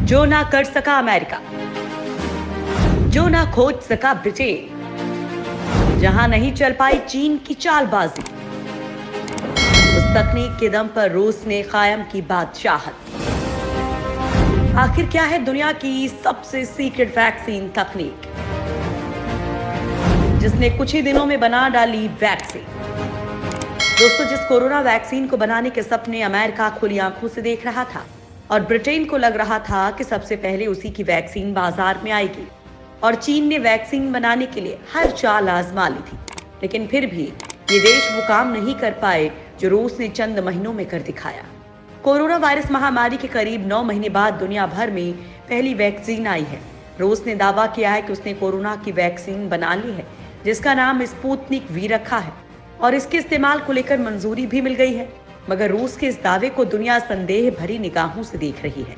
जो ना कर सका अमेरिका, जो ना खोज सका ब्रिटेन, जहां नहीं चल पाई चीन की चालबाजी, उस तकनीक के दम पर रूस ने कायम की बादशाहत। आखिर क्या है दुनिया की सबसे सीक्रेट वैक्सीन तकनीक, जिसने कुछ ही दिनों में बना डाली वैक्सीन। दोस्तों, जिस कोरोना वैक्सीन को बनाने के सपने अमेरिका खुली आंखों से देख रहा था और ब्रिटेन को लग रहा था कि सबसे पहले उसी की वैक्सीन बाजार में आएगी, और चीन ने वैक्सीन बनाने के लिए हर चाल आजमा ली थी, लेकिन फिर भी ये देश वो काम नहीं कर पाए जो रूस ने चंद महीनों में कर दिखाया। कोरोना वायरस महामारी के करीब 9 महीने बाद दुनिया भर में पहली वैक्सीन आई है। रूस ने दावा किया है कि उसने कोरोना की वैक्सीन बना ली है, जिसका नाम स्पुतनिक वी रखा है, और इसके इस्तेमाल को लेकर मंजूरी भी मिल गई है। मगर रूस के इस दावे को दुनिया संदेह भरी निगाहों से देख रही है,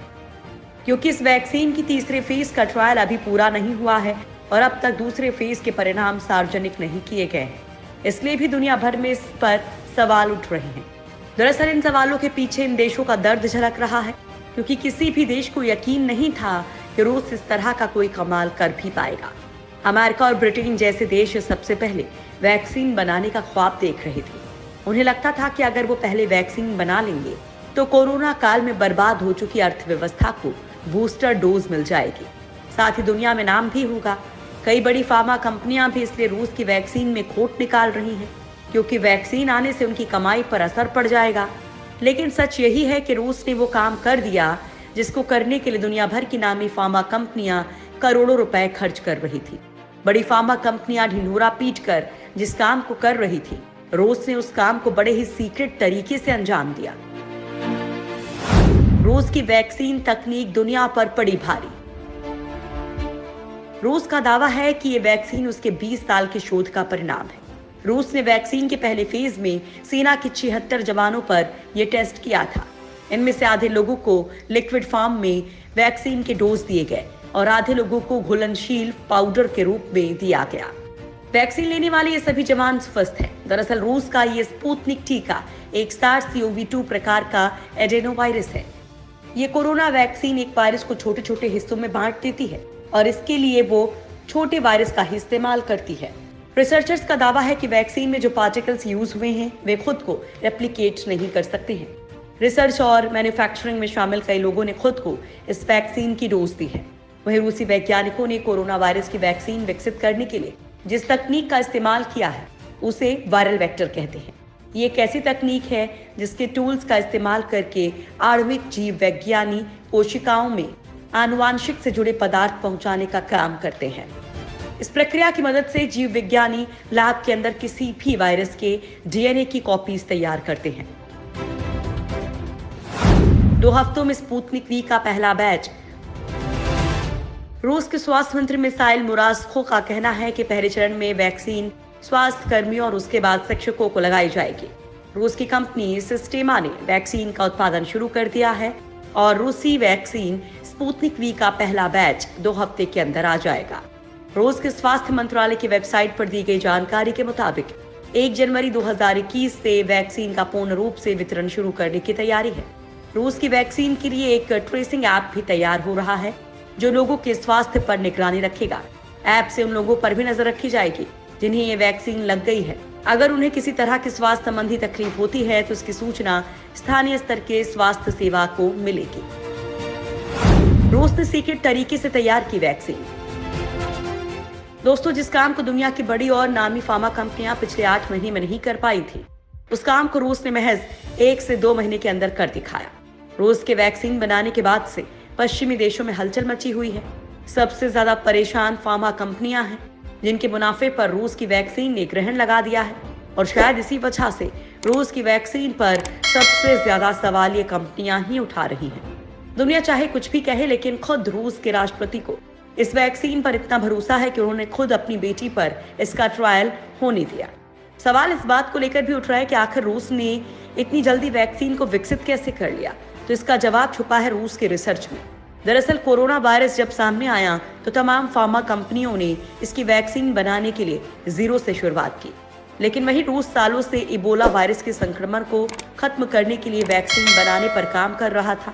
क्योंकि इस वैक्सीन की तीसरे फेज का ट्रायल अभी पूरा नहीं हुआ है और अब तक दूसरे फेज के परिणाम सार्वजनिक नहीं किए गए हैं। इसलिए भी दुनिया भर में इस पर सवाल उठ रहे हैं। दरअसल इन सवालों के पीछे इन देशों का दर्द झलक रहा है, क्योंकि किसी भी देश को यकीन नहीं था कि रूस इस तरह का कोई कमाल कर भी पाएगा। अमेरिका और ब्रिटेन जैसे देश सबसे पहले वैक्सीन बनाने का ख्वाब देख रहे थे। उन्हें लगता था कि अगर वो पहले वैक्सीन बना लेंगे तो कोरोना काल में बर्बाद हो चुकी अर्थव्यवस्था को बूस्टर डोज मिल जाएगी, साथ ही दुनिया में नाम भी होगा। कई बड़ी फार्मा कंपनियां भी इसलिए रूस की वैक्सीन में खोट निकाल रही हैं, क्योंकि वैक्सीन आने से उनकी कमाई पर असर पड़ जाएगा। लेकिन सच यही है कि रूस ने वो काम कर दिया जिसको करने के लिए दुनिया भर की नामी फार्मा कंपनियां करोड़ों रुपए खर्च कर रही थी। बड़ी फार्मा कंपनियां ढिंढोरा पीटकर जिस काम को कर रही थी, रूस ने उस काम को बड़े ही सीक्रेट तरीके से अंजाम दिया। रूस की वैक्सीन तकनीक दुनिया पर पड़ी भारी। रूस का दावा है कि ये वैक्सीन उसके 20 साल के शोध का परिणाम है। रूस ने वैक्सीन के पहले फेज में सेना के 76 जवानों पर यह टेस्ट किया था। इनमें से आधे लोगों को लिक्विड फॉर्म में वैक्सीन के डोज दिए गए और आधे लोगों को घुलनशील पाउडर के रूप में दिया गया। वैक्सीन लेने वाले ये सभी जवान स्वस्थ हैं। दरअसल रूस का ये स्पुतनिक टीका एक SARS-CoV-2 प्रकार का एडेनोवायरस है। ये कोरोना वैक्सीन एक वायरस को छोटे छोटे हिस्सों में बांट देती है और इसके लिए वो छोटे वायरस का ही इस्तेमाल करती है। रिसर्चर्स का दावा है कि वैक्सीन में जो पार्टिकल्स यूज हुए हैं वे खुद को रेप्लिकेट नहीं कर सकते हैं। रिसर्च और मैन्युफैक्चरिंग में शामिल कई लोगों ने खुद को इस वैक्सीन की डोज दी है। वहीं रूसी वैज्ञानिकों ने कोरोना वायरस की वैक्सीन विकसित करने के लिए जिस तकनीक का इस्तेमाल किया है उसे वायरल वेक्टर कहते हैं। ये एक ऐसी तकनीक है जिसके टूल्स का इस्तेमाल करके आणविक जीव विज्ञानी कोशिकाओं में आनुवांशिक से जुड़े पदार्थ पहुंचाने का काम करते हैं। इस प्रक्रिया की मदद से जीव विज्ञानी लैब के अंदर किसी भी वायरस के DNA की कॉपीज तैयार करते हैं। 2 हफ्तों में स्पुतनिक वी का पहला बैच। रूस के स्वास्थ्य मंत्री मिसाइल मुराज़को का कहना है कि पहले चरण में वैक्सीन स्वास्थ्य कर्मियों और उसके बाद शिक्षकों को लगाई जाएगी। रूस की कंपनी सिस्टेमा ने वैक्सीन का उत्पादन शुरू कर दिया है और रूसी वैक्सीन स्पुतनिक वी का पहला बैच 2 हफ्ते के अंदर आ जाएगा। रूस के स्वास्थ्य मंत्रालय की वेबसाइट पर दी गई जानकारी के मुताबिक 1 जनवरी 2021 से वैक्सीन का पूर्ण रूप से वितरण शुरू करने की तैयारी है। रूस की वैक्सीन के लिए एक ट्रेसिंग ऐप भी तैयार हो रहा है जो लोगों के स्वास्थ्य पर निगरानी रखेगा। ऐप से उन लोगों पर भी नजर रखी जाएगी जिन्हें ये वैक्सीन लग गई है। अगर उन्हें किसी तरह की स्वास्थ्य संबंधी तकलीफ होती है तो उसकी सूचना स्थानीय स्तर के स्वास्थ्य सेवा को मिलेगी। रूस ने सीक्रेट तरीके से तैयार की वैक्सीन। दोस्तों, जिस काम को दुनिया की बड़ी और नामी फार्मा कंपनियां पिछले 8 महीने में नहीं कर पाई थी, उस काम को रूस ने महज 1 से 2 महीने के अंदर कर दिखाया। रूस के वैक्सीन बनाने के बाद से पश्चिमी देशों में हलचल मची हुई है। सबसे ज्यादा परेशान फार्मा कंपनियां हैं जिनके मुनाफे पर रूस की वैक्सीन ने ग्रहण लगा दिया है, और शायद इसी वजह से रूस की वैक्सीन पर सबसे ज्यादा सवाल ये कंपनियां ही उठा रही हैं। दुनिया चाहे कुछ भी कहे, लेकिन खुद रूस के राष्ट्रपति को इस वैक्सीन पर इतना भरोसा है कि उन्होंने खुद अपनी बेटी पर इसका ट्रायल होने दिया। सवाल इस बात को लेकर भी उठ रहा है कि आखिर रूस ने इतनी जल्दी वैक्सीन को विकसित कैसे कर लिया, तो इसका जवाब छुपा है रूस के रिसर्च में। दरअसल कोरोना वायरस जब सामने आया तो तमाम फार्मा कंपनियों ने इसकी वैक्सीन बनाने के लिए 0 से शुरुआत की, लेकिन वहीं रूस सालों से इबोला वायरस के संक्रमण को खत्म करने के लिए वैक्सीन बनाने पर काम कर रहा था।